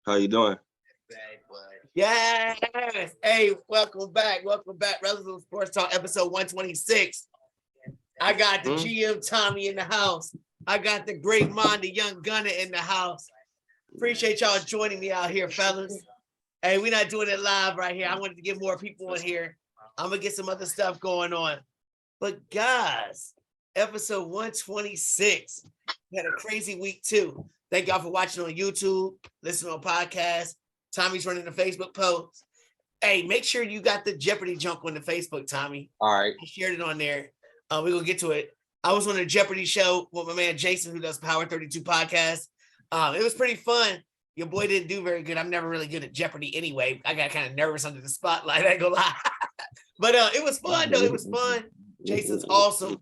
How you doing? Yes. Hey, welcome back. Welcome back. Rellism Sports Talk, episode 126. I got the GM Tommy in the house. I got the great mind, the young gunner in the house. Appreciate y'all joining me out here, fellas. Hey, we're not doing it live right here. I wanted to get more people in here. I'm going to get some other stuff going on. But guys, episode 126. We had a crazy week too. Thank y'all for watching on YouTube, listening on podcasts. Tommy's running the Facebook post. Hey, make sure you got the Jeopardy junk on the Facebook, Tommy. All right. I shared it on there. We're going to get to it. I was on a Jeopardy show with my man Jason, who does Power 32 podcast. It was pretty fun. Your boy didn't do very good. I'm never really good at Jeopardy anyway. I got kind of nervous under the spotlight. I ain't gonna lie. But it was fun, though. It was fun. Jason's awesome.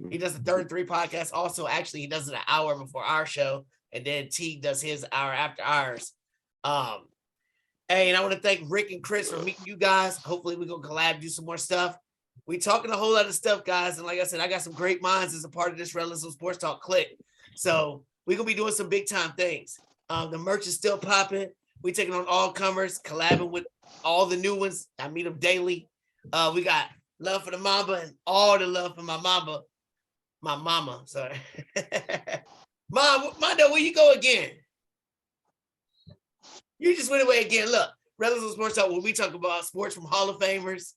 He does the Third and Three podcast. Also, actually, he does it an hour before our show. And then T does his hour after ours. Hey, and I want to thank Rick and Chris for meeting you guys. Hopefully, we're going to collab, do some more stuff. We talking a whole lot of stuff, guys. And like I said, I got some great minds as a part of this Rellism Sports Talk clique. So we're going to be doing some big time things. The merch is still popping. We taking on all comers, collabing with all the new ones. I meet them daily. We got love for the Mamba and all the love for my Mamba. My mama, sorry. Mom, Mondo, where you go again? You just went away again. Look, Rellism Sports Talk, when we talk about sports from Hall of Famers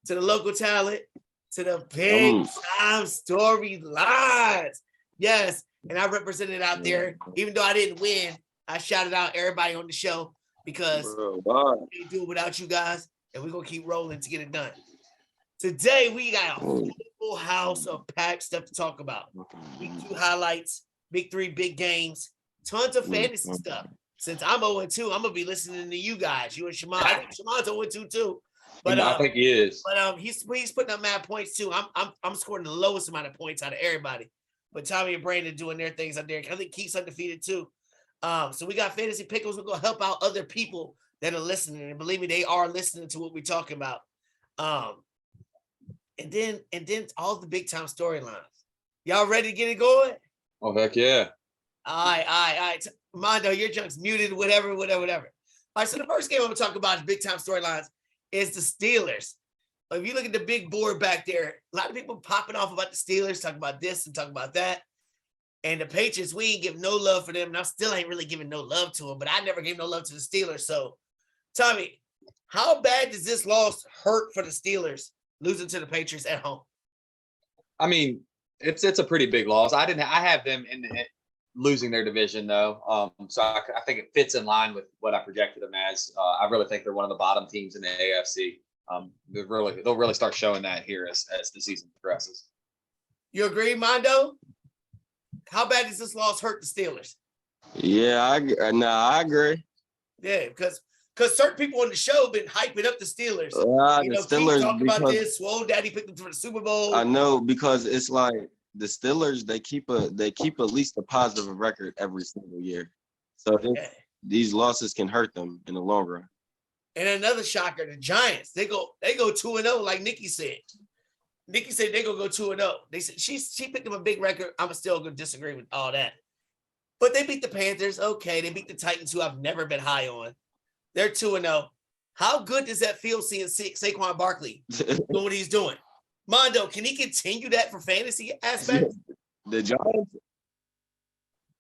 to the local talent to the big time storylines. Yes, and I represented out there. Even though I didn't win, I shouted out everybody on the show because we can't do it without you guys, and we're going to keep rolling to get it done. Today, we got a full house of packed stuff to talk about. Week 2 highlights, big 3 big games, tons of fantasy stuff. Since I'm 0-2, I'm gonna be listening to you guys. You and Shamond. I think Shamon's 0-2 too. But I think he is. But he's putting up mad points too. I'm scoring the lowest amount of points out of everybody. But Tommy and Brandon doing their things out there. I think Keith's undefeated too. So we got fantasy pickles. We're gonna help out other people that are listening. And believe me, they are listening to what we're talking about. And then all the big time storylines. Y'all ready to get it going? Oh, heck yeah. All right. Mondo, your junk's muted, whatever. All right, so the first game I'm going to talk about is big time storylines is the Steelers. If you look at the big board back there, a lot of people popping off about the Steelers, talking about this and talking about that. And the Patriots, we ain't give no love for them. And I still ain't really giving no love to them, but I never gave no love to the Steelers. So, Tommy, how bad does this loss hurt for the Steelers losing to the Patriots at home? I mean, it's a pretty big loss. I have them in losing their division though. So I think it fits in line with what I projected them as. I really think they're one of the bottom teams in the AFC. They'll really start showing that here as the season progresses. You agree, Mondo? How bad does this loss hurt the Steelers? Yeah, I agree. Yeah, because certain people on the show have been hyping up the Steelers. The Steelers talking about this. Swole Daddy picked them for the Super Bowl. I know, because it's like the Steelers, they keep at least a positive record every single year. So these losses can hurt them in the long run. And another shocker, the Giants, they go 2-0, like Nikki said. Nikki said they gonna go 2-0. They said she picked them a big record. I'm still gonna disagree with all that. But they beat the Panthers. Okay, they beat the Titans, who I've never been high on. They're 2-0. How good does that feel seeing Saquon Barkley doing what he's doing? Mondo, can he continue that for fantasy aspects? The Giants,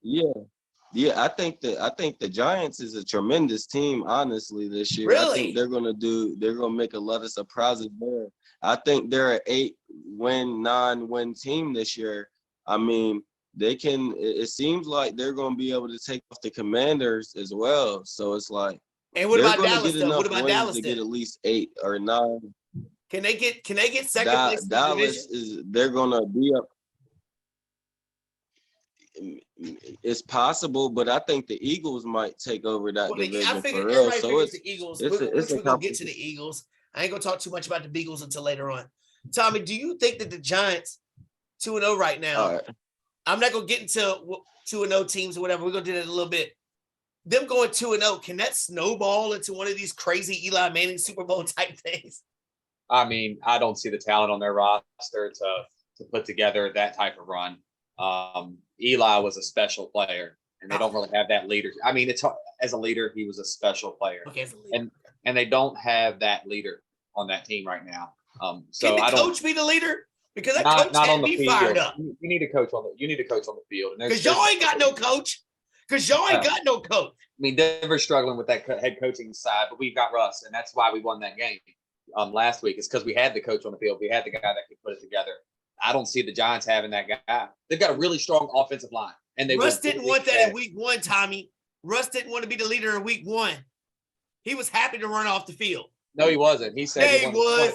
yeah. I think the Giants is a tremendous team, honestly, this year. Really? I think they're gonna make a lot of surprises there. I think they're an 8-win, 9-win team this year. I mean, they can. It seems like they're gonna be able to take off the Commanders as well. So it's like. And what about Dallas? What about Dallas? To get at least 8 or 9. Can they get second place? Dallas they're gonna be up. It's possible, but I think the Eagles might take over that division. I figured for real. everybody figures the Eagles. We're gonna get to the Eagles. I ain't gonna talk too much about the Beagles until later on. Tommy, do you think that the Giants 2-0 right now? Right. I'm not gonna get into 2-0 teams or whatever. We're gonna do that in a little bit. Them going 2-0, can that snowball into one of these crazy Eli Manning Super Bowl type things? I mean, I don't see the talent on their roster to put together that type of run. Eli was a special player. and they don't really have that leader. I mean, it's as a leader, he was a special player. Okay, as a leader. And they don't have that leader on that team right now. So Can I the don't. coach be the leader? Because that Not coach had on the me field. fired up. You need a coach on the field. Because y'all ain't got no coach. I mean, Denver's struggling with that head coaching side, but we've got Russ, and that's why we won that game last week. It's because we had the coach on the field. We had the guy that could put it together. I don't see the Giants having that guy. They've got a really strong offensive line, and Russ didn't want that in week 1, Tommy. Russ didn't want to be the leader in week 1. He was happy to run off the field. No, he wasn't. He said he was.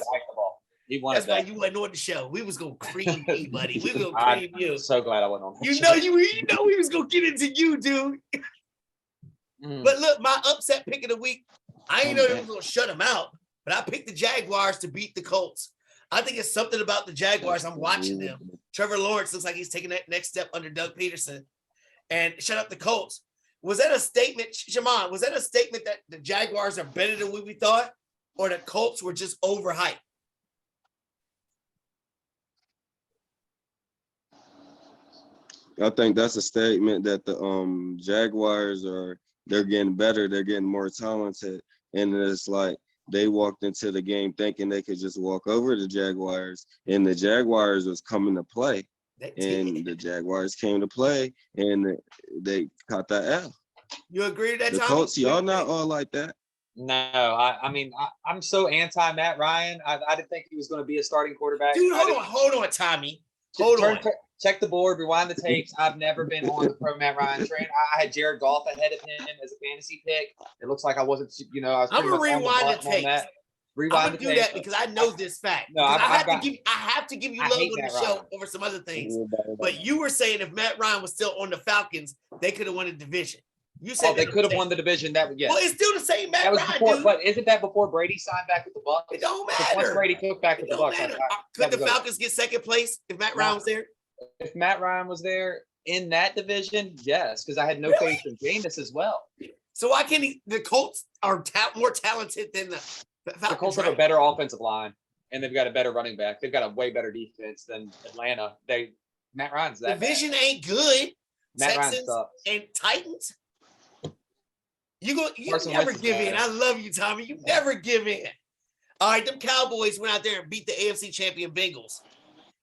He wanted That's why you wasn't on the show. We was gonna cream you, buddy. We was gonna cream you. I'm so glad I went on. You know we was gonna get into you, dude. But look, my upset pick of the week, I didn't know they was gonna shut them out, but I picked the Jaguars to beat the Colts. I think it's something about the Jaguars. I'm watching them. Trevor Lawrence looks like he's taking that next step under Doug Peterson. And shut up the Colts. Was that a statement, Shamond? Was that a statement that the Jaguars are better than we thought, or the Colts were just overhyped? I think that's a statement that the Jaguars they're getting better, they're getting more talented, and it's like they walked into the game thinking they could just walk over the Jaguars, and the Jaguars was coming to play, and the Jaguars came to play, and they caught that L. You agree with that, The Tommy? Colts, y'all not all like that. No, I mean, I'm so anti Matt Ryan. I didn't think he was going to be a starting quarterback. Dude, hold on, Tommy. Hold on. Check the board, rewind the tapes. I've never been on the pro Matt Ryan train. I had Jared Goff ahead of him as a fantasy pick. It looks like I wasn't, I was I'm gonna rewind the tapes. I'm gonna do that because I know this fact. No, I have to give you love on the show over some other things. But you were saying if Matt Ryan was still on the Falcons, they could have won the division. You said they could have won the division. Well, it's still the same Matt Ryan, before, dude. But isn't that before Brady signed back with the Bucs? It don't matter. Once Brady took back with the Bucs, could the Falcons get second place if Matt Ryan was there? If Matt Ryan was there in that division, yes, because I had no faith in Jameis as well. So why can't the Colts are more talented than the Falcons? The Colts have a better offensive line, and they've got a better running back. They've got a way better defense than Atlanta. Matt Ryan's that division bad. Ain't good. Matt Texans Ryan and Titans. You never give in. I love you, Tommy. You never give in. All right, them Cowboys went out there and beat the AFC champion Bengals.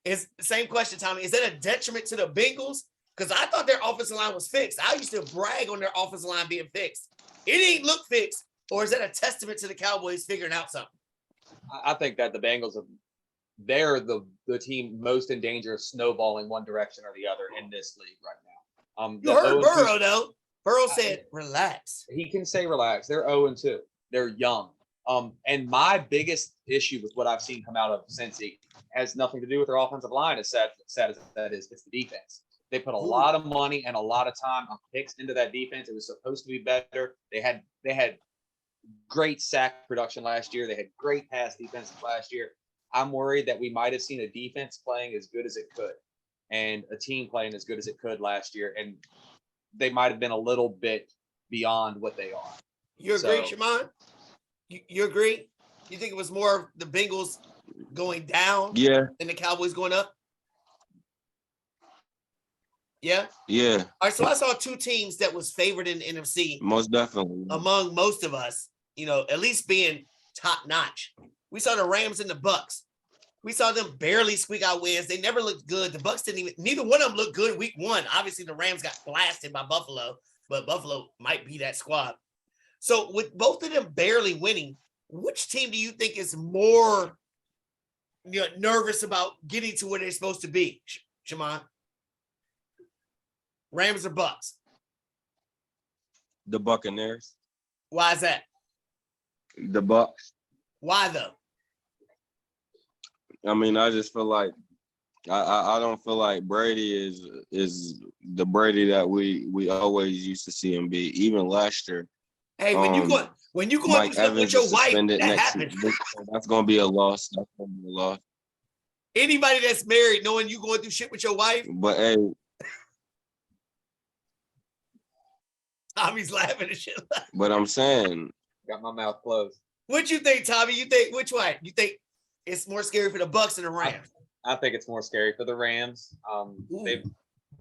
It's the same question, Tommy. Is that a detriment to the Bengals? Because I thought their offensive line was fixed. I used to brag on their offensive line being fixed. It ain't look fixed. Or is that a testament to the Cowboys figuring out something? I think that the Bengals they're the team most in danger of snowballing one direction or the other in this league right now. You heard Burrow, though. Burrow said, relax. He can say relax. They're 0-2. They're young. And my biggest issue with what I've seen come out of Cincy has nothing to do with their offensive line, as sad as that is. It's the defense. They put a lot of money and a lot of time on picks into that defense. It was supposed to be better. They had great sack production last year. They had great pass defense last year. I'm worried that we might have seen a defense playing as good as it could and a team playing as good as it could last year. And they might have been a little bit beyond what they are. You agree, Shamond? You agree? You think it was more of the Bengals going down and the Cowboys going up? Yeah? Yeah. All right, so I saw two teams that was favored in the NFC. Most definitely. Among most of us, at least being top notch. We saw the Rams and the Bucks. We saw them barely squeak out wins. They never looked good. The Bucks neither one of them looked good week 1. Obviously, the Rams got blasted by Buffalo, but Buffalo might be that squad. So with both of them barely winning, which team do you think is more nervous about getting to where they're supposed to be, Shamond? Rams or Bucks? The Buccaneers. Why is that? The Bucks. Why though? I mean, I just feel like I don't feel like Brady is the Brady that we always used to see him be. Even last year. Hey, when you go through stuff with your wife, that happens. That's gonna be a loss. That's gonna be a loss. Anybody that's married, knowing you going through shit with your wife. But hey, Tommy's laughing and shit. But I'm saying, got my mouth closed. What you think, Tommy? You think which one? You think it's more scary for the Bucks than the Rams? I think it's more scary for the Rams.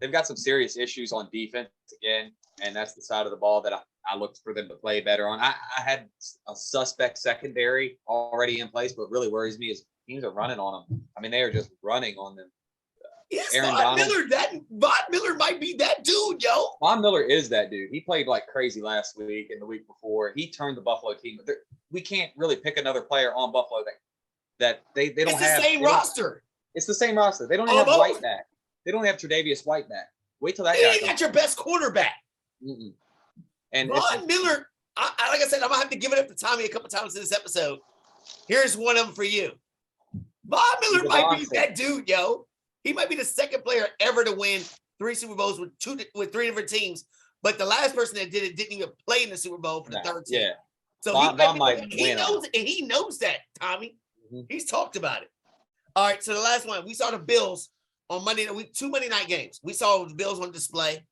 they've got some serious issues on defense again, and that's the side of the ball that I looked for them to play better on. I had a suspect secondary already in place, but what really worries me is teams are running on them. I mean, they are just running on them. Yes, Aaron Von Donald. Miller might be that dude, yo. Von Miller is that dude. He played like crazy last week and the week before. He turned the Buffalo team. We can't really pick another player on Buffalo that they don't It's have. the same roster. It's the same roster. They don't even have White back. They don't have Tre'Davious White back. Wait till that guy You got your best quarterback. Mm-mm. And Von Miller, like I said, I'm going to have to give it up to Tommy a couple times in this episode. Here's one of them for you. Von Miller might be that dude, yo. He might be the second player ever to win 3 Super Bowls with 3 different teams. But the last person that did it didn't even play in the Super Bowl for the third team. Yeah. So he knows that, Tommy. Mm-hmm. He's talked about it. All right, so the last one, we saw the Bills on Monday night, 2 Monday night games. We saw the Bills on display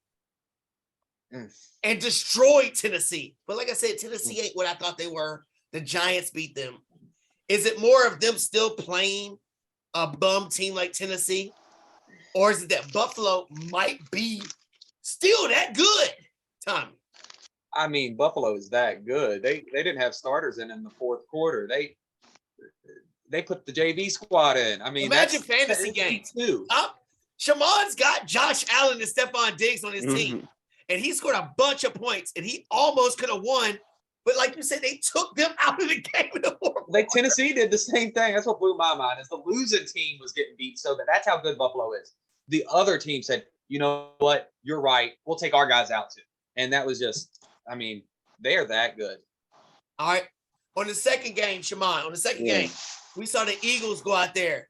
and destroyed Tennessee. But like I said, Tennessee ain't what I thought they were. The Giants beat them. Is it more of them still playing a bum team like Tennessee? Or is it that Buffalo might be still that good, Tommy? I mean, Buffalo is that good. They didn't have starters in the fourth quarter. They put the JV squad in. I mean, imagine fantasy games too. Shamon's got Josh Allen and Stephon Diggs on his team, and he scored a bunch of points, and he almost could have won. But like you said, they took them out of the game in the fourth quarter. Tennessee did the same thing. That's what blew my mind. Is the losing team was getting beat, so that's how good Buffalo is. The other team said, "You know what? You're right. We'll take our guys out too." And that was just, I mean, they are that good. All right. On the second game, Shamon, game, we saw the Eagles go out there.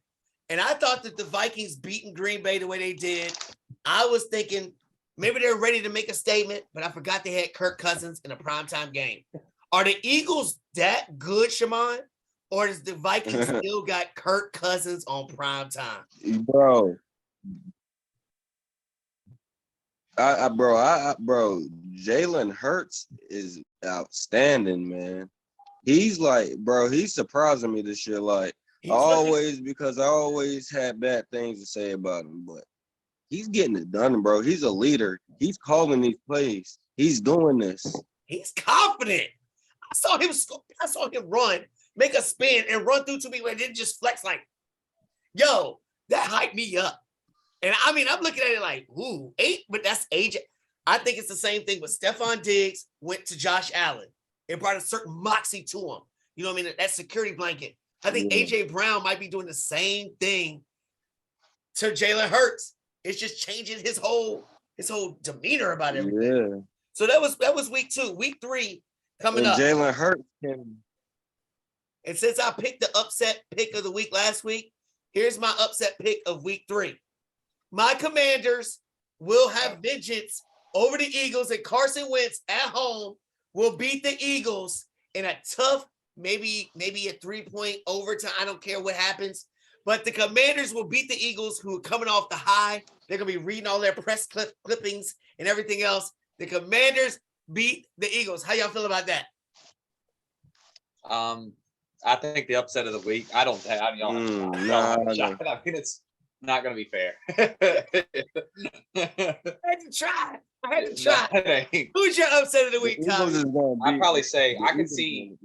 And I thought that the Vikings beating Green Bay the way they did, I was thinking maybe they're ready to make a statement, but I forgot they had Kirk Cousins in a primetime game. Are the Eagles that good, Shamon? Or does the Vikings still got Kirk Cousins on primetime? Bro. Bro, Jalen Hurts is outstanding, man. He's like, bro, he's surprising me this year. Like, because I always had bad things to say about him, but he's getting it done, bro. He's a leader. He's calling these plays. He's doing this. He's confident. I saw him run, make a spin, and run through 2 people and then just flex like, yo, that hyped me up. And I mean, I'm looking at it like, ooh, 8, but that's age. I think it's the same thing with Stephon Diggs went to Josh Allen. It brought a certain moxie to him. You know what I mean? That security blanket. I think A.J. Brown might be doing the same thing to Jalen Hurts. It's just changing his whole demeanor about everything. Yeah. So that was week 2. Week 3 coming up. Jalen Hurts can. And since I picked the upset pick of the week last week, here's my upset pick of week 3. My Commanders will have vengeance over the Eagles, and Carson Wentz at home will beat the Eagles in a tough, maybe a 3-point overtime. I don't care what happens, but the Commanders will beat the Eagles, who are coming off the high. They're going to be reading all their press clippings and everything else. The Commanders beat the Eagles. How y'all feel about that? I think the upset of the week. I mean, it's not going to be fair. I had to try. Who's your upset of the week, Tom? I'd probably say I could see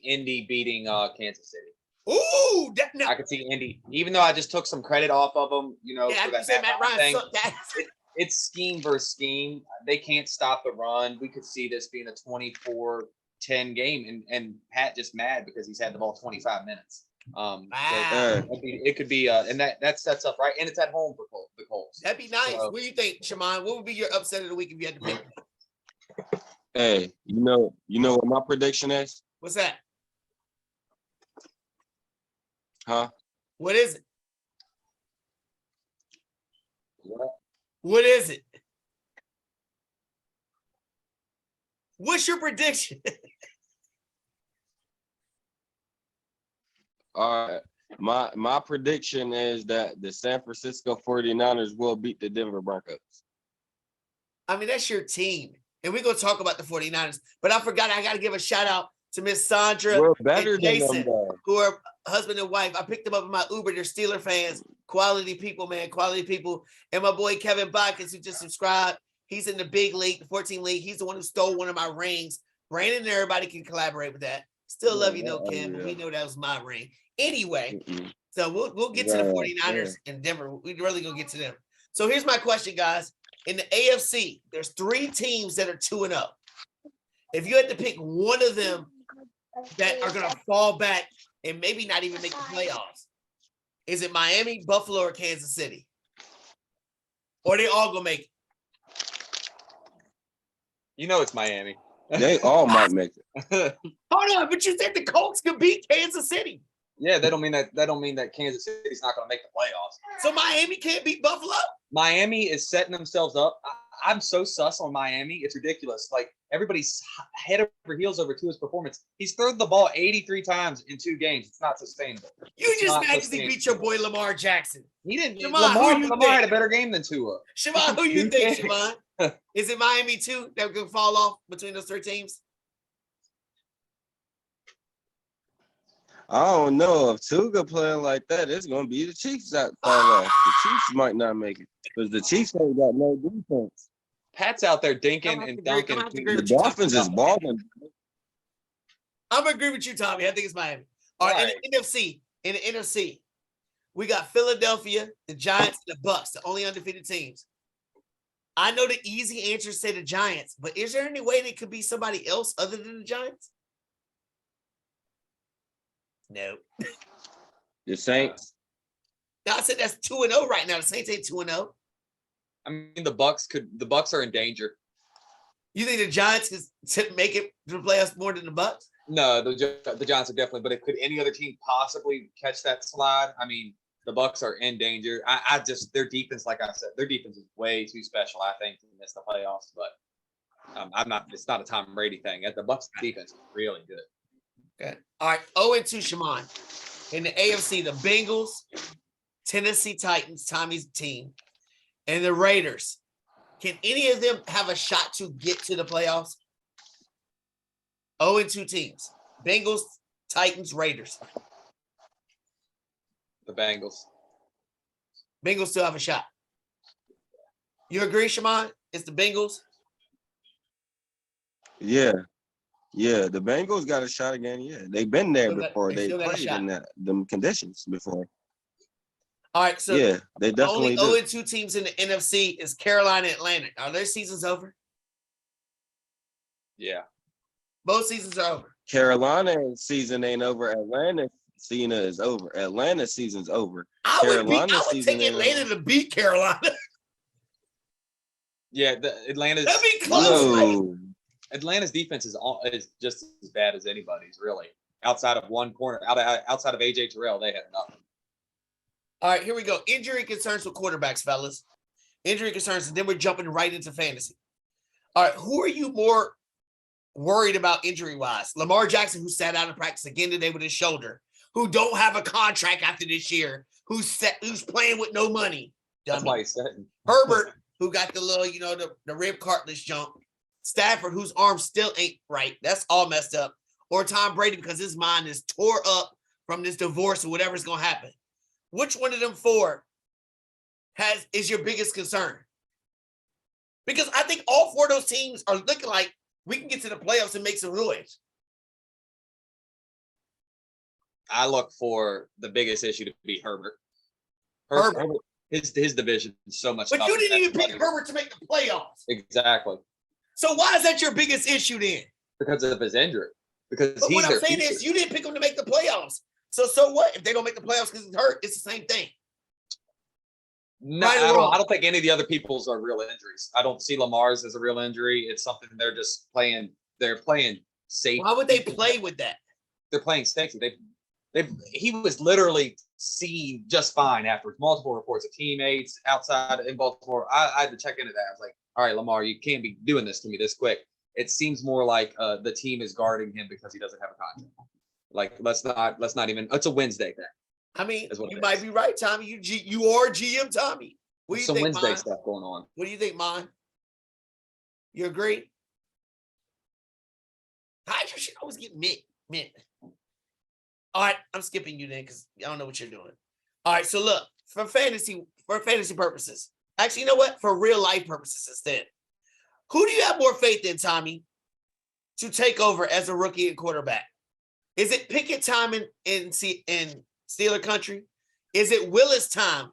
Indy beating Kansas City. Ooh, I could see Indy, even though I just took some credit off of them, for that Matt Ryan thing. It's scheme versus scheme. They can't stop the run. We could see this being a 24-10 game, and Pat just mad because he's had the ball 25 minutes. Wow. So it could be, and that sets up right, and it's at home for the Colts. That'd be nice. So, what do you think, Shamon? What would be your upset of the week if you had to pick? Hey, you know what my prediction is? What's that? Huh? What is it? What is it? What's your prediction? All right. My prediction is that the San Francisco 49ers will beat the Denver Broncos. I mean, that's your team. And we're going to talk about the 49ers. But I forgot, I got to give a shout out to Miss Sandra and Jason, who are husband and wife. I picked them up in my Uber. They're Steeler fans. Quality people, man. Quality people. And my boy Kevin Backus, who just subscribed, he's in the big league, the 14 league. He's the one who stole one of my rings. Brandon and everybody can collaborate with that. Still love you, though, Kim. But we know that was my ring. Anyway, so we'll get to the 49ers and Denver. We're really going to get to them. So here's my question, guys. In the AFC, there's 3 teams that are 2-0. If you had to pick one of them that are going to fall back and maybe not even make the playoffs, is it Miami, Buffalo, or Kansas City? Or they all going to make it? You know it's Miami. They all might make it. Hold on, but you said the Colts could beat Kansas City. Yeah, that don't mean that Kansas City's not going to make the playoffs. So Miami can't beat Buffalo? Miami is setting themselves up. I'm so sus on Miami. It's ridiculous. Like, everybody's head over heels over Tua's performance. He's thrown the ball 83 times in 2 games. It's not sustainable. You just magically beat your boy Lamar Jackson. He didn't. Shimon, Lamar had a better game than Tua. Shimon, who you think, Shimon? Is it Miami too that could fall off between those 3 teams? I don't know if Tuga playing like that. It's gonna be the Chiefs that fall off. The Chiefs might not make it because the Chiefs ain't got no defense. Pat's out there dinking and dunking. The Dolphins is balling. I'm gonna agree with you, Tommy. I think it's Miami. All right, in the NFC, we got Philadelphia, the Giants, and the Bucks, the only undefeated teams. I know the easy answer say the Giants, but is there any way they could be somebody else other than the Giants? No. The Saints. No, I said that's 2-0 right now. The Saints ain't 2-0. I mean, the Bucks are in danger. You think the Giants could make it to the playoffs more than the Bucks? No, the Giants are definitely. But could any other team possibly catch that slide? I mean, the Bucks are in danger. I just their defense, like I said, their defense is way too special. I think to miss the playoffs, but I'm not. It's not a Tom Brady thing. The Bucks defense is really good. Okay. All right. 0-2, Shimon. In the AFC, the Bengals, Tennessee Titans, Tommy's team, and the Raiders. Can any of them have a shot to get to the playoffs? 0-2 teams. Bengals, Titans, Raiders. The Bengals. Bengals still have a shot. You agree, Shimon? It's the Bengals? Yeah. Yeah, the Bengals got a shot again. Yeah, they've been there before. They played in them conditions before. All right, so yeah, they definitely only 0-2 teams in the NFC is Carolina and Atlanta. Are their seasons over? Yeah. Both seasons are over. Carolina's season ain't over. Atlanta's season is over. Atlanta's season's over. I would take Atlanta to beat Carolina. Yeah, Atlanta's. That'd be close. No. Atlanta's defense is just as bad as anybody's, really. Outside of one corner, outside of AJ Terrell, they have nothing. All right, here we go. Injury concerns with quarterbacks, fellas. Injury concerns, and then we're jumping right into fantasy. All right, who are you more worried about injury-wise? Lamar Jackson, who sat out of practice again today with his shoulder, who don't have a contract after this year, who's playing with no money. That's why he's sitting. Herbert, who got the little, the rib cartilage jump. Stafford, whose arm still ain't right. That's all messed up. Or Tom Brady, because his mind is tore up from this divorce or whatever's going to happen. Which one of them 4 is your biggest concern? Because I think all 4 of those teams are looking like we can get to the playoffs and make some noise. I look for the biggest issue to be Herbert. Herbert. His division is so much. But you didn't even pick Herbert to make the playoffs. Exactly. So why is that your biggest issue then? Because of his injury. Because but what I'm saying is you didn't pick him to make the playoffs. So what? If they don't make the playoffs because he's hurt, it's the same thing. No, I don't think any of the other people's are real injuries. I don't see Lamar's as a real injury. It's something they're just playing. They're playing safe. Why would they play with that? They're playing safety. He was literally seen just fine afterwards. Multiple reports of teammates outside in Baltimore. I had to check into that. I was like, all right, Lamar, you can't be doing this to me this quick. It seems more like the team is guarding him because he doesn't have a contract. Like, let's not even. It's a Wednesday thing. I mean, you might be right, Tommy. You are GM, Tommy. What do you think? Some Wednesday Mon? stuff going on. What do you think, Mon? You agree? How your shit always get mint? All right, I'm skipping you then because I don't know what you're doing. All right, so look, for fantasy purposes. Actually, you know what? For real life purposes instead. Who do you have more faith in, Tommy, to take over as a rookie and quarterback? Is it Pickett time in Steeler country? Is it Willis time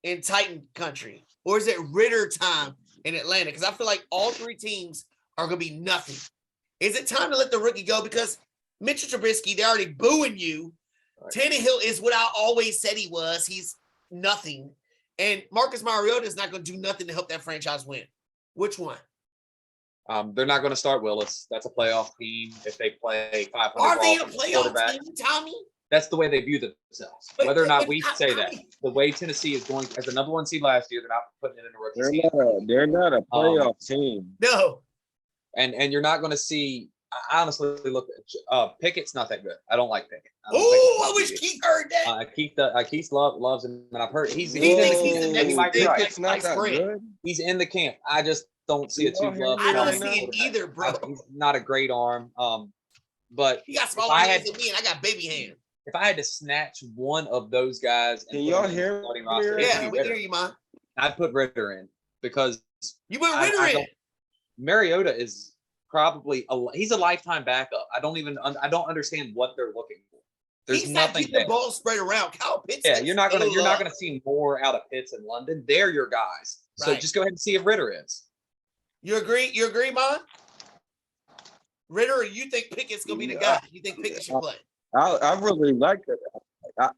in Titan country? Or is it Ritter time in Atlanta? Because I feel like all three teams are going to be nothing. Is it time to let the rookie go? Because Mitchell Trubisky, they're already booing you. Right. Tannehill is what I always said he was. He's nothing. And Marcus Mariota is not going to do nothing to help that franchise win. Which one? They're not going to start Willis. That's a playoff team. If they play 500 are they a playoff team, Tommy? That's the way they view themselves. Whether or not we say that, the way Tennessee is going as the number one seed last year, they're not putting it in a rookie team. They're not a playoff team. No. And you're not going to see. I honestly look at Pickett's not that good. I don't like Pickett. I wish Keith heard that. Keith loves him, and I've heard he's the next Pickett's not that good. He's in the camp. I just don't see it too love. I don't see it either, bro. He's not a great arm. But he got smaller hands than me, and I got baby hands. If I had to snatch one of those guys, can y'all hear me? Yeah, we hear you, man. I'd put Ritter in because you put Ritter in. Mariota is probably he's a lifetime backup. I don't understand what they're looking for. There's nothing. The ball spread around. Kyle Pitts. Yeah, you're not gonna see more out of Pitts in London. They're your guys. So just go ahead and see if Ritter is. You agree? You agree, man? Ritter, or you think Pickett's gonna be the guy? You think Pickett should play? I really like it. I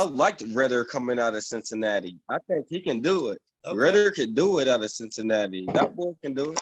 liked Ritter coming out of Cincinnati. I think he can do it. Okay. Ritter can do it out of Cincinnati. That boy can do it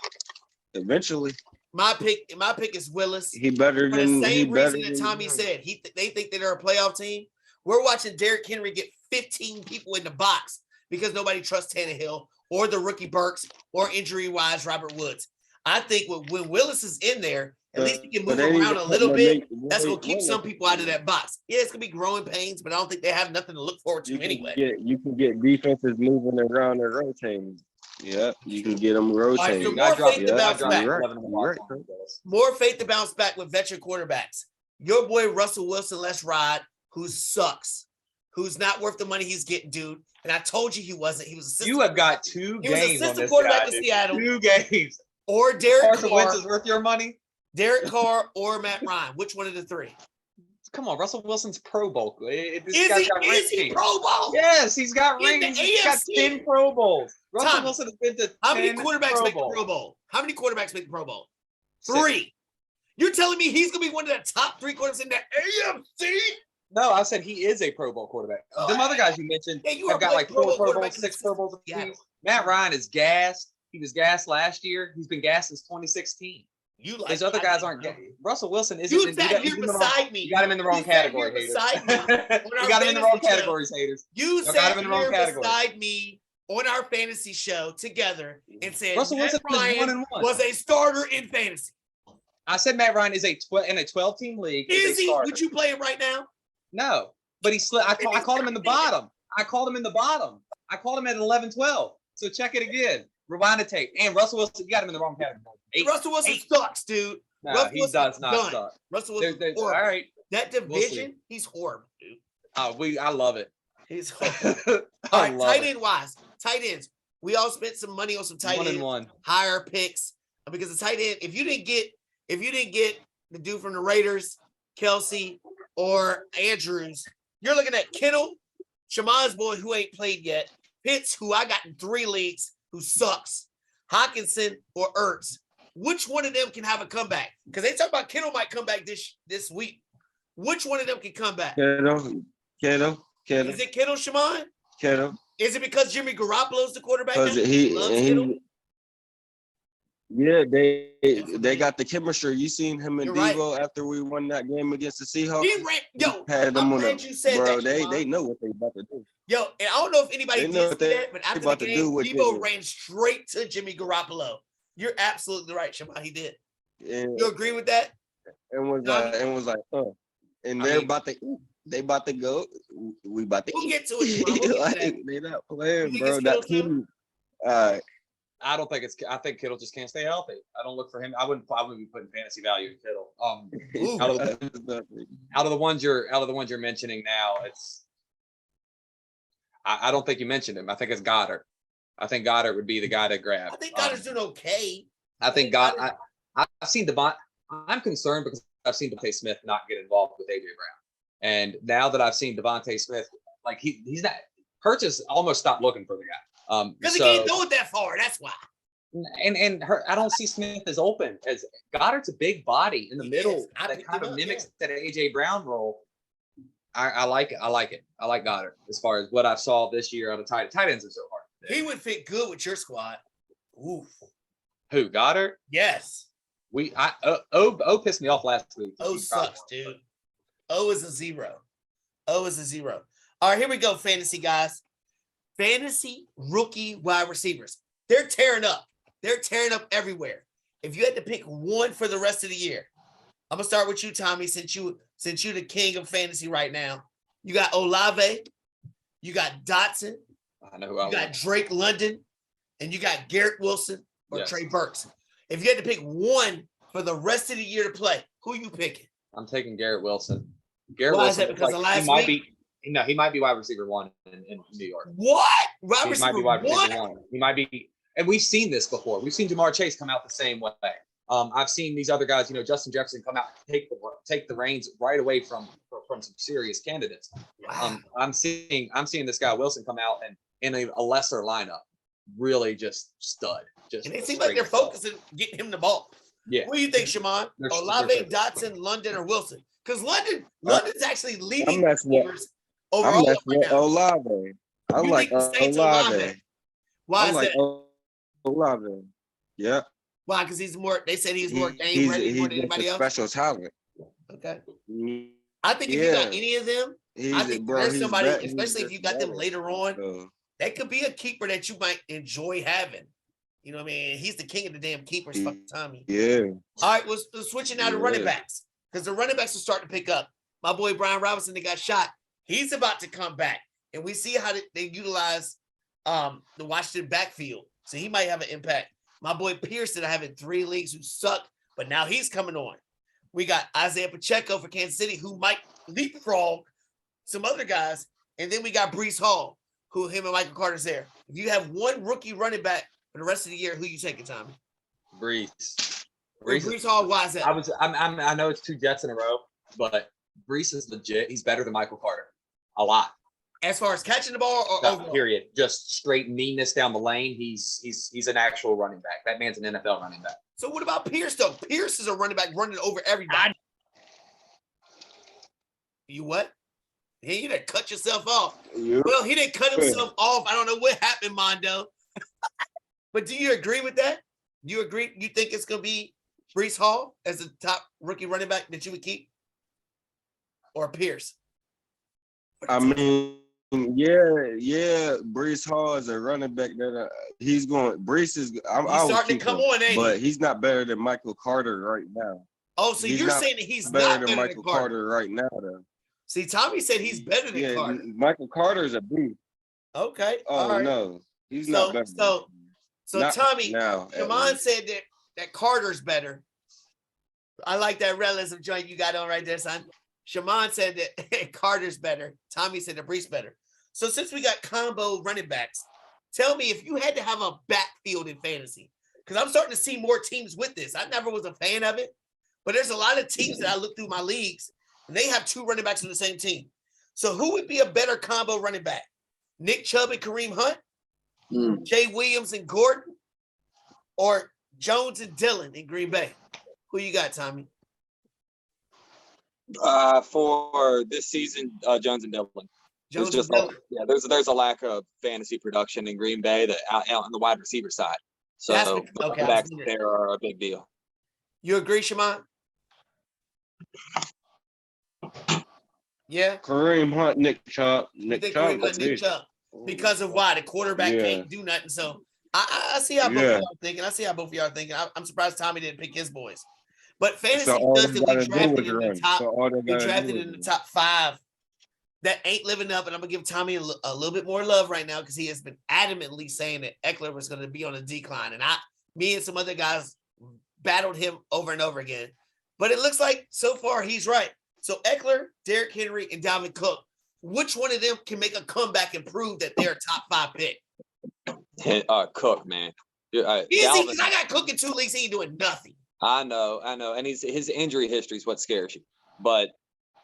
eventually. My pick is Willis. He better for than the same reason that than Tommy said. They think that they're a playoff team. We're watching Derrick Henry get 15 people in the box because nobody trusts Tannehill or the rookie Burks or injury-wise Robert Woods. I think when Willis is in there, at least he can move around a little bit. That's going to keep some people out of that box. Yeah, it's going to be growing pains, but I don't think they have nothing to look forward to anyway. You can get defenses moving around and rotating. Yeah, you can get them rotating. More faith to bounce back. More faith to bounce back with veteran quarterbacks. Your boy Russell Wilson, let's ride, who sucks, who's not worth the money he's getting, dude. And I told you he wasn't. He was assistant. You have got 2 games. He was assistant quarterback in Seattle. 2 games. Or Derek Carson Carr. Wentz is worth your money. Derek Carr or Matt Ryan. Which one of the 3? Come on, Russell Wilson's Pro Bowl. Is he Pro Bowl? Yes, he's got rings. He's got 10 Pro Bowls. Russell Wilson has been to how many quarterbacks make the Pro Bowl? How many quarterbacks make the Pro Bowl? 3. You're telling me he's going to be one of the top 3 quarterbacks in the AFC? No, I said he is a Pro Bowl quarterback. Them other guys you mentioned have got like 4 Pro Bowls, 6 Pro Bowls. Matt Ryan is gassed. He was gassed last year. He's been gassed since 2016. These other guys aren't gassed. Russell Wilson isn't. You sat here beside me. You got him in the wrong category, haters. You got him in the wrong categories, haters. You sat here beside me on our fantasy show together and said Russell Wilson was a starter in fantasy. I said Matt Ryan is in a 12-team league. Is he? Would you play him right now? No, but he slid. I called him in the bottom. I called him at 11-12. So check it again. Rewind the tape. And Russell Wilson, you got him in the wrong category. Russell Wilson sucks, dude. No, he does not suck. Russell Wilson, all right. That division, he's horrible, dude. I love it. He's horrible. All right, tight end wise, tight ends. We all spent some money on some tight ends, higher picks because the tight end. If you didn't get the dude from the Raiders, Kelsey or Andrews, you're looking at Kittle, Shaman's boy who ain't played yet, Pitts, who I got in 3 leagues, who sucks, Hawkinson or Ertz. Which one of them can have a comeback? Because they talk about Kittle might come back this week. Which one of them can come back? Kittle. Is it Kittle, Shaman? Kittle. Is it because Jimmy Garoppolo's the quarterback? Because they got the chemistry. You seen him and Devo after we won that game against the Seahawks? I'm glad you said that. They know what they about to do. Yo, and I don't know if anybody did that, but after the game, Devo ran straight to Jimmy Garoppolo. You're absolutely right, Shaman. He did. You agree with that? And was like, and they're about to go. We about to. We'll get to it. They're not playing, bro. That team. I don't think I think Kittle just can't stay healthy. I don't look for him. I wouldn't be putting fantasy value in Kittle. Out of the ones you're mentioning now, I don't think you mentioned him. I think it's Goddard. I think Goddard would be the guy to grab. I think Goddard's doing okay. I've seen Devon. I'm concerned because I've seen Devontae Smith not get involved with AJ Brown, and now that I've seen Devontae Smith, like he's not. Hurts has almost stopped looking for the guy. Because he can't throw it that far. That's why. And I don't see Smith as open as Goddard's a big body in the middle that kind of mimics that AJ Brown role. I like it. I like Goddard as far as what I saw this year on the tight ends are so hard. He would fit good with your squad. Oof. Who, Goddard? Yes. O pissed me off last week. O sucks, dude. O is a 0. O is a 0. All right, here we go, fantasy guys. Fantasy rookie wide receivers. They're tearing up. They're tearing up everywhere. If you had to pick one for the rest of the year, I'm gonna start with you, Tommy, since you're the king of fantasy right now. You got Olave, you got Dotson, I know who I you got Drake London, and you got Garrett Wilson or Trey Burks. If you had to pick one for the rest of the year to play, who you picking? I'm taking Garrett Wilson. Why is that? Because of last week? He might be wide receiver 1 in New York. What? He might be wide receiver 1. He might be, and we've seen this before. We've seen Jamar Chase come out the same way. I've seen these other guys, Justin Jefferson come out and take the reins right away from some serious candidates. Wow. I'm seeing this guy Wilson come out and in a lesser lineup, really just stud. And it seems like they're focusing getting him the ball. Yeah. What do you think, Shamon? Olave, Dotson, London, or Wilson? Because London's actually leading receivers overall. I'm with Olave. I like Olave. Why is that? Olave. Yeah. Why? Because he's more. They said he's more game ready more than anybody else. Special talent. Okay. I think if you got any of them, I think there's somebody, especially if you got them later on, that could be a keeper that you might enjoy having. You know what I mean? He's the king of the damn keepers, fucking Tommy. Yeah. All right, we're switching now to running backs because the running backs will start to pick up. My boy Brian Robinson, that got shot, he's about to come back, and we see how they utilize the Washington backfield. So he might have an impact. My boy Pierce that I have in 3 leagues who suck, but now he's coming on. We got Isaiah Pacheco for Kansas City who might leapfrog some other guys, and then we got Breece Hall, who him and Michael Carter's there. If you have one rookie running back for the rest of the year, who you taking, Tommy? Breece Hall, why is that? I know it's 2 Jets in a row, but Breece is legit. He's better than Michael Carter. A lot. As far as catching the ball or overall? Period. Just straight meanness down the lane. He's an actual running back. That man's an NFL running back. So what about Pierce though? Pierce is a running back running over everybody. You what? Hey, you didn't cut yourself off. Yeah. Well, he didn't cut himself off. I don't know what happened, Mondo. But do you agree with that? You agree? You think it's going to be Breece Hall as the top rookie running back that you would keep? Or Pierce? I mean, yeah. Breece Hall is a running back that he's going. Breece is. He's starting to come on, ain't he? But he's not better than Michael Carter right now. Oh, so you're saying that he's not better than Michael Carter right now, though. See, Tommy said he's better than Carter. Michael Carter's a beast. Okay. Oh right. No, he's not better. So Tommy, Shamon said that Carter's better. I like that Rellism joint you got on right there, son. Shamon said that Carter's better. Tommy said that Breece better. So since we got combo running backs, tell me if you had to have a backfield in fantasy, because I'm starting to see more teams with this. I never was a fan of it, but there's a lot of teams that I look through my leagues, and they have 2 running backs on the same team. So who would be a better combo running back? Nick Chubb and Kareem Hunt? Jay Williams and Gordon? Or Jones and Dillon in Green Bay? Who you got, Tommy? For this season, Jones and Dillon. There's a lack of fantasy production in Green Bay that out on the wide receiver side. So backs there are a big deal. You agree, Shamon? Yeah. Kareem Hunt, Nick Chubb. Nick Chubb. Because of why? The quarterback can't do nothing. So I see how both of y'all thinking. I'm surprised Tommy didn't pick his boys. But fantasy does that we drafted in the top 5 that ain't living up. And I'm going to give Tommy a little bit more love right now because he has been adamantly saying that Eckler was going to be on a decline. And me and some other guys battled him over and over again. But it looks like so far he's right. So Eckler, Derrick Henry, and Dalvin Cook. which one of them can make a comeback and prove that they're a top 5 pick? Cook, man. Because I got Cook in 2 leagues. He ain't doing nothing. I know. And his injury history is what scares you. But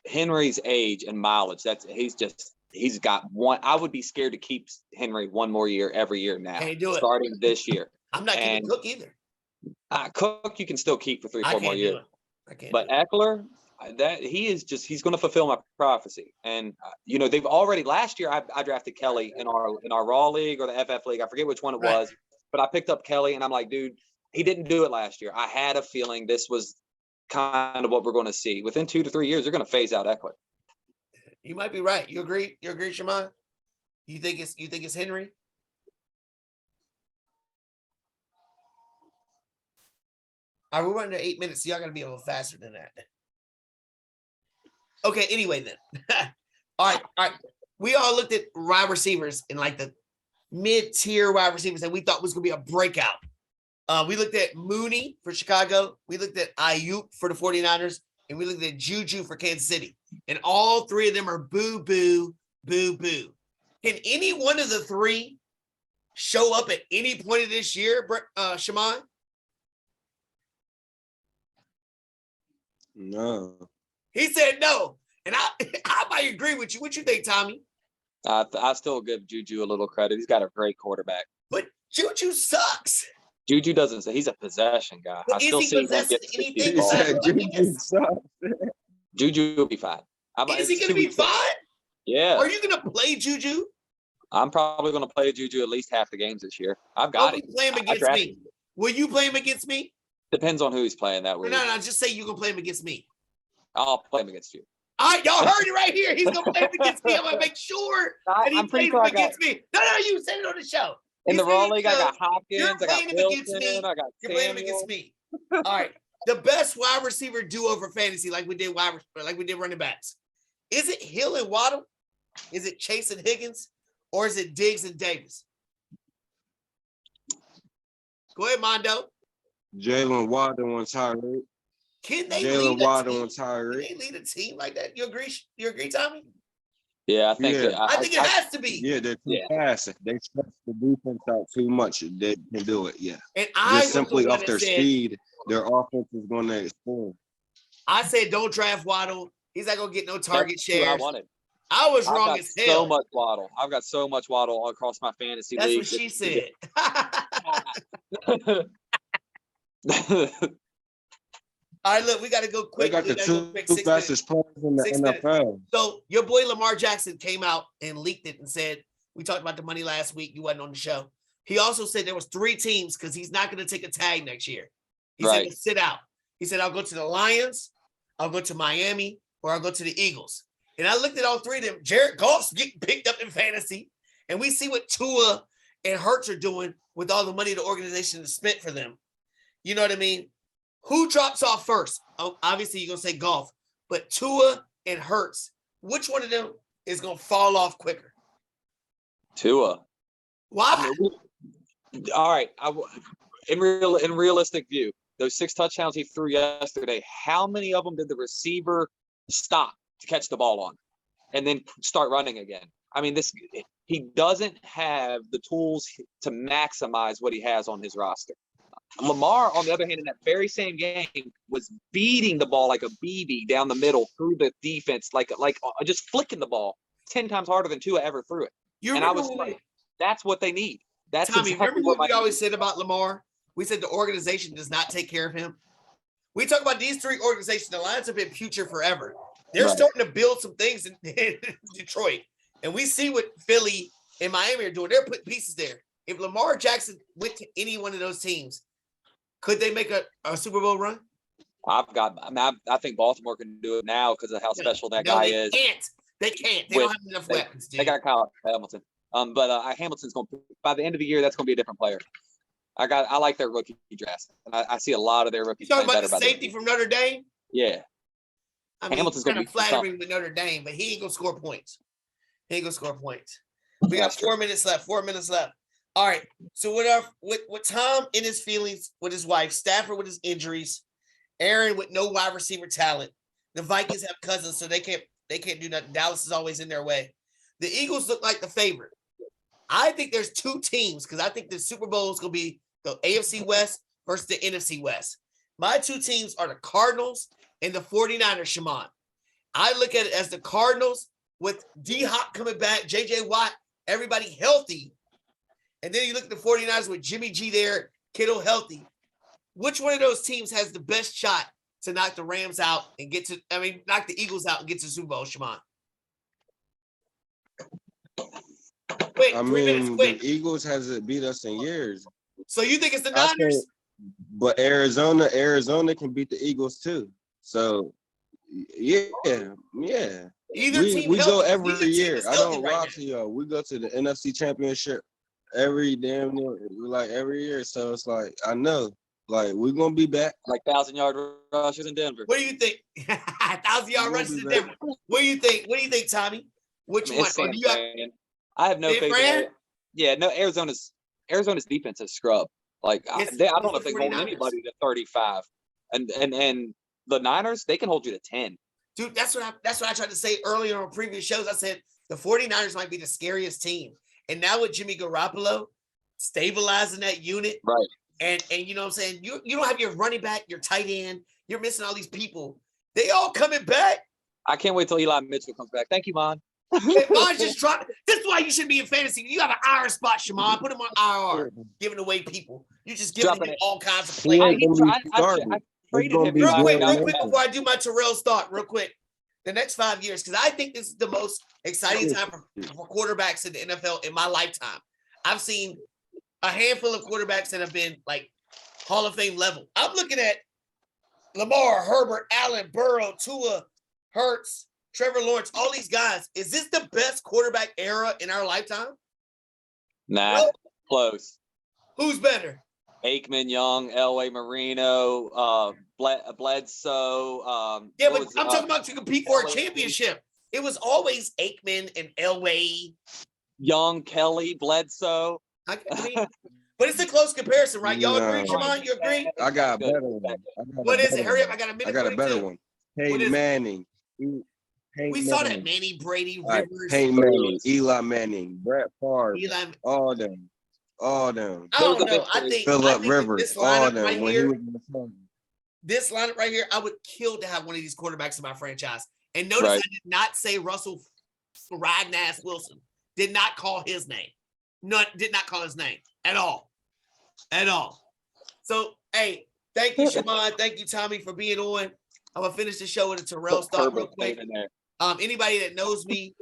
Henry's age and mileage, he's got one. I would be scared to keep Henry one more year every year now. Can't do it. Starting this year. I'm not keeping Cook either. Cook, you can still keep for 3-4 more years. But Eckler, he's going to fulfill my prophecy. And they've already last year I drafted Kelly in our Raw league or the FF league. I forget which one it was, but I picked up Kelly and I'm like, dude, he didn't do it last year. I had a feeling this was kind of what we're going to see. Within 2 to 3 years, they're going to phase out Eckler. You might be right. You agree? You agree, Shamond? You think it's Henry? All right, we're running to 8 minutes, so y'all got to be a little faster than that. Okay, anyway then. All right. We all looked at wide receivers in like the mid-tier wide receivers that we thought was going to be a breakout. We looked at Mooney for Chicago. We looked at Ayuk for the 49ers. And we looked at Juju for Kansas City. And all 3 of them are boo-boo, boo-boo. Can any one of the 3 show up at any point of this year, Shamond? No. He said no. And I might agree with you. What you think, Tommy? I still give Juju a little credit. He's got a great quarterback. But Juju sucks. Juju doesn't say he's a possession guy. But I still see him get 60 balls. Juju will be fine. Is he going to be fine? Yeah. Are you going to play Juju? I'm probably going to play Juju at least half the games this year. I've got it. Play him against me. Will you play him against me? Depends on who he's playing that week. No. Just say you're going to play him against me. I'll play him against you. All right, y'all heard it right here. He's going to play him against me. I'm going to make sure that he plays him against me. No, you said it on the show. In the Raw League, I got Hopkins, I got Wilson, I got You're playing him against me. All right. The best wide receiver duo for fantasy, like we did running backs. Is it Hill and Waddle? Is it Chase and Higgins? Or is it Diggs and Davis? Go ahead, Mondo. Jalen Waddle and Tyreek. Can they Jalen Waddle and Tyreek. Can they lead a team like that? You agree, Tommy? Yeah, I think I think it has to be. Yeah, they're too fast. They stretch the defense out too much. They can do it. Yeah. And just simply off their speed, their offense is going to explode. I said don't draft Waddle. He's not going to get no target shares. I wanted. I was wrong as hell. So much Waddle. I've got so much Waddle all across my fantasy league. That's what she said. All right, look, we got to go quick. They got the two fastest players in the NFL. So your boy Lamar Jackson came out and leaked it and said, we talked about the money last week. You wasn't on the show. He also said there was 3 teams because he's not going to take a tag next year. He said, sit out. He said, I'll go to the Lions, I'll go to Miami, or I'll go to the Eagles. And I looked at all 3 of them. Jared Goff's getting picked up in fantasy. And we see what Tua and Hurts are doing with all the money the organization has spent for them. You know what I mean? Who drops off first? Oh, obviously, you're going to say Goff. But Tua and Hurts, which one of them is going to fall off quicker? Tua. Why? All right. In realistic view, those 6 touchdowns he threw yesterday, how many of them did the receiver stop to catch the ball on and then start running again? I mean, he doesn't have the tools to maximize what he has on his roster. Lamar, on the other hand, in that very same game, was beating the ball like a BB down the middle through the defense, like just flicking the ball 10 times harder than Tua ever threw it. And I was like, that's what they need. That's Tommy, exactly remember what we always said about Lamar? We said the organization does not take care of him. We talk about these 3 organizations. The Lions have been future forever. They're starting to build some things in Detroit. And we see what Philly and Miami are doing. They're putting pieces there. If Lamar Jackson went to any one of those teams, could they make a Super Bowl run? I think Baltimore can do it now because of how special that guy is. They can't. They don't have enough weapons. They got Kyle Hamilton. But Hamilton's going to, by the end of the year, that's going to be a different player. I like their rookie draft. And I see a lot of their rookies. You talking about the safety from Notre Dame? Yeah. I mean, Hamilton's kind of flattering with Notre Dame, but he ain't going to score points. We got 4 minutes left. All right. So with Tom in his feelings with his wife, Stafford with his injuries, Aaron with no wide receiver talent, the Vikings have Cousins, so they can't They can't do nothing. Dallas is always in their way. The Eagles look like the favorite. I think there's two teams because I think the Super Bowl is going to be the AFC West versus the NFC West. My two teams are the Cardinals and the 49ers, Shamond. I look at it as the Cardinals with D-Hop coming back, J.J. Watt, everybody healthy. And then you look at the 49ers with Jimmy G there, Kittle healthy. Which one of those teams has the best shot to knock the Rams out and knock the Eagles out and get to the Super Bowl, Shamond? Wait, 3 minutes, quick. The Eagles hasn't beat us in years. So you think it's the Niners? But Arizona can beat the Eagles too. So yeah. Either team we go every team year. I don't right lie to y'all. We go to the NFC Championship every damn year, like every year. So it's like I know, like we're gonna be back. Like 1,000-yard rushes in Denver. What do you think? 1,000-yard rushes in Denver. What do you think? What do you think, Tommy? Which one? San Fran. I have no faith in it. Yeah, no. Arizona's defense is scrub. Like I don't know if they can hold anybody to 35, and the Niners, they can hold you to 10. Dude, that's what I tried to say earlier on previous shows. I said the 49ers might be the scariest team. And now with Jimmy Garoppolo stabilizing that unit, right? And you know what I'm saying? You don't have your running back, your tight end, you're missing all these people. They all coming back. I can't wait till Eli Mitchell comes back. Thank you, Mon. Mon just dropped. This is why you should be in fantasy. You have an IR spot, Shamon. Put him on IR, giving away people. You just giving him all kinds of plays. I traded him real quick before I do my Terrell's thought, real quick. The next 5 years, because I think this is the most exciting time for quarterbacks in the NFL in my lifetime. I've seen a handful of quarterbacks that have been like Hall of Fame level. I'm looking at Lamar, Herbert, Allen, Burrow, Tua, Hurts, Trevor Lawrence, all these guys. Is this the best quarterback era in our lifetime? Nah, no. Close. Who's better? Aikman, Young, Elway, Marino, Bledsoe. Yeah, but I'm talking about to compete for a championship. It was always Aikman and Elway. Young, Kelly, Bledsoe. I mean, but it's a close comparison, right? Y'all agree, Jamon? You agree? I got a better one. What is it? Hurry up. I got a minute. I got a better one. Peyton Manning. We saw that Manny, Brady, Rivers. Peyton Manning, Eli Manning, Brett Favre, all them. I don't know. I think Phillip Rivers, all them. Right here, this lineup right here, I would kill to have one of these quarterbacks in my franchise. And notice I did not say Russell Riding-ass Wilson. Did not call his name. Did not call his name at all. At all. So, hey, thank you, Shamon. Thank you, Tommy, for being on. I'm going to finish the show with a Terrell's thought real quick. Anybody that knows me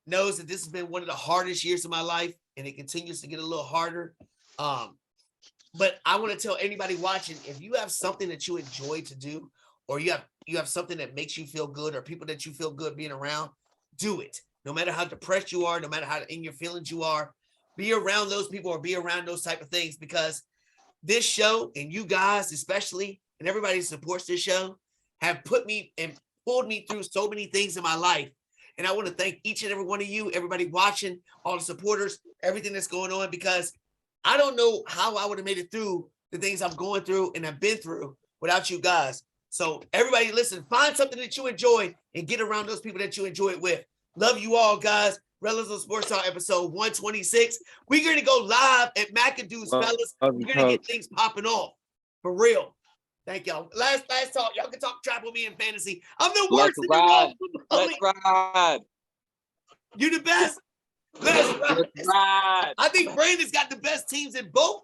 knows that this has been one of the hardest years of my life, and it continues to get a little harder. But I want to tell anybody watching, if you have something that you enjoy to do, or you have something that makes you feel good, or people that you feel good being around, do it. No matter how depressed you are, no matter how in your feelings you are, be around those people or be around those type of things, because this show and you guys especially, and everybody who supports this show, have put me and pulled me through so many things in my life. And I want to thank each and every one of you, everybody watching, all the supporters, everything that's going on, because I don't know how I would have made it through the things I'm going through and I've been through without you guys. So everybody listen, find something that you enjoy and get around those people that you enjoy it with. Love you all, guys. Rellism Sports Talk episode 126. We're going to go live at McAdoo's, fellas. We're going to get things popping off. For real. Thank y'all. Last talk. Y'all can talk trap with me in fantasy. I'm the worst in the world. Let's ride. You the best? Let's ride. I think Brandon's got the best teams in both.